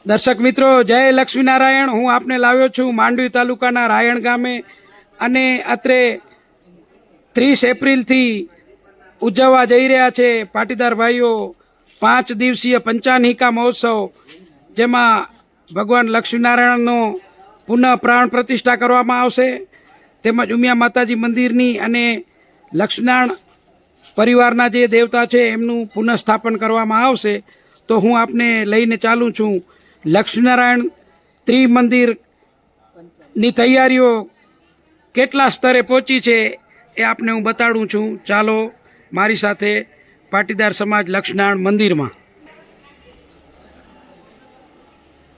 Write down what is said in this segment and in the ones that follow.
દર્શક મિત્રો, જય લક્ષ્મીનારાયણ। હું આપને લાવ્યો છું માંડવી તાલુકાના રાયણ ગામે અને અત્રે 30 એપ્રિલથી ઉજવવા જઈ રહ્યા છે પાટીદાર ભાઈઓ 5 દિવસીય પંચાનિકા મહોત્સવ, જેમાં ભગવાન લક્ષ્મીનારાયણનો પુનઃ પ્રાણ પ્રતિષ્ઠા કરવામાં આવશે, તેમજ ઉમિયા માતાજી મંદિરની અને લક્ષ્મીનારાયણ પરિવારના જે દેવતા છે એમનું પુનઃસ્થાપન કરવામાં આવશે। તો હું આપને લઈને ચાલું છું લક્ષ્મીનારાયણ ત્રિમંદિરની તૈયારીઓ કેટલા સ્તરે પહોંચી છે એ આપને હું બતાડું છું। ચાલો મારી સાથે પાટીદાર સમાજ લક્ષ્મીનારાયણ મંદિરમાં।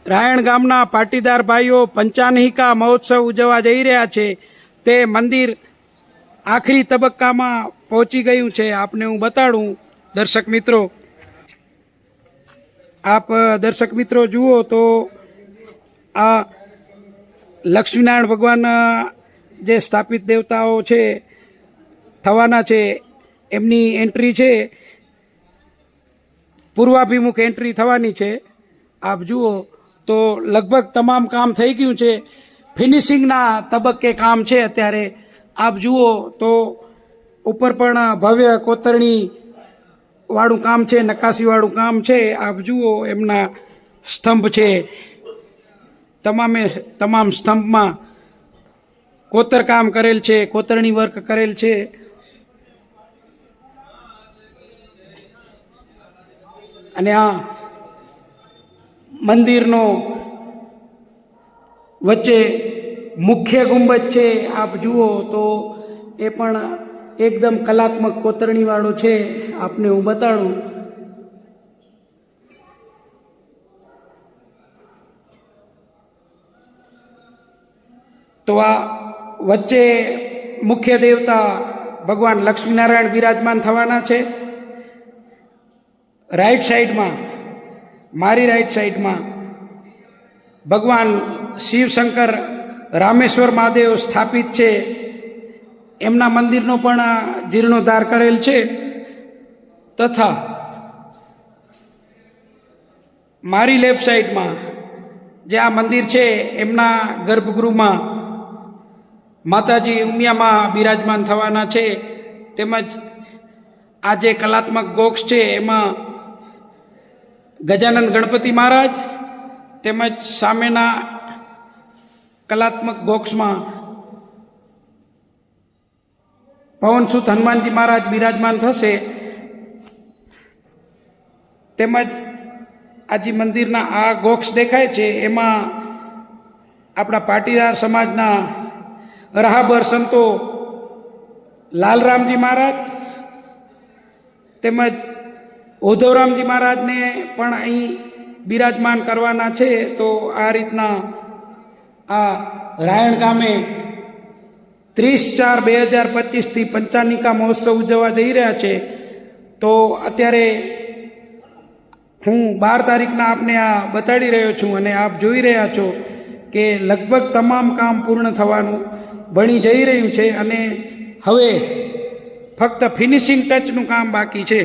રાયણ ગામના પાટીદાર ભાઈઓ પંચાનિકા મહોત્સવ ઉજવવા જઈ રહ્યા છે। તે મંદિર આખરી તબક્કામાં પહોંચી ગયું છે, આપને હું બતાડું। દર્શક મિત્રો જુઓ તો આ લક્ષ્મીનારાયણ ભગવાન જે સ્થાપિત દેવતાઓ છે થવાના છે એમની એન્ટ્રી છે, પૂર્વાભિમુખ એન્ટ્રી થવાની છે। આપ જુઓ તો લગભગ તમામ કામ થઈ ગયું છે, ફિનિશિંગના તબક્કે કામ છે અત્યારે। આપ જુઓ તો ઉપર પણ ભવ્ય કોતરણી વાળું કામ છે, નકાશી વાળું કામ છે। આપ જુઓ એમના સ્તંભ છે, તમામ સ્તંભમાં કોતર કામ કરેલ છે, કોતરણી વર્ક કરેલ છે। અને આ મંદિરનો વચ્ચે મુખ્ય ગુંબજ છે, આપ જુઓ તો એ પણ એકદમ કલાત્મક કોતરણી વાળો છે, આપને હું બતાડું। તો આ વચ્ચે મુખ્ય દેવતા ભગવાન લક્ષ્મીનારાયણ બિરાજમાન થવાના છે। રાઈટ સાઈડમાં, મારી રાઈટ સાઈડમાં ભગવાન શિવશંકર રામેશ્વર મહાદેવ સ્થાપિત છે, એમના મંદિરનો પણ જીર્ણોદ્ધાર કરેલ છે। તથા મારી લેફ્ટ સાઈડમાં જે આ મંદિર છે એમના ગર્ભગૃહમાં માતાજી ઉમિયામાં બિરાજમાન થવાના છે, તેમજ આ જે કલાત્મક બોક્સ છે એમાં ગજાનંદ ગણપતિ મહારાજ, તેમજ સામેના કલાત્મક બોક્સમાં પવનસુત હનુમાનજી મહારાજ બિરાજમાન થશે। તેમજ આજી મંદિરના આ બોક્સ દેખાય છે એમાં આપણા પાટીદાર સમાજના રાહબર સંતો લાલરામજી મહારાજ તેમજ ઉદ્ધવરામજી મહારાજને પણ અહીં બિરાજમાન કરવાના છે। તો આ રીતના આ રાયણ ગામે 30/4/2025થી પંચાનિકા મહોત્સવ ઉજવવા જઈ રહ્યા છે। તો અત્યારે હું 12 તારીખના આપને આ બતાડી રહ્યો છું અને આપ જોઈ રહ્યા છો કે લગભગ તમામ કામ પૂર્ણ થવાનું બની જઈ રહ્યું છે અને હવે ફક્ત ફિનિશિંગ ટચનું કામ બાકી છે।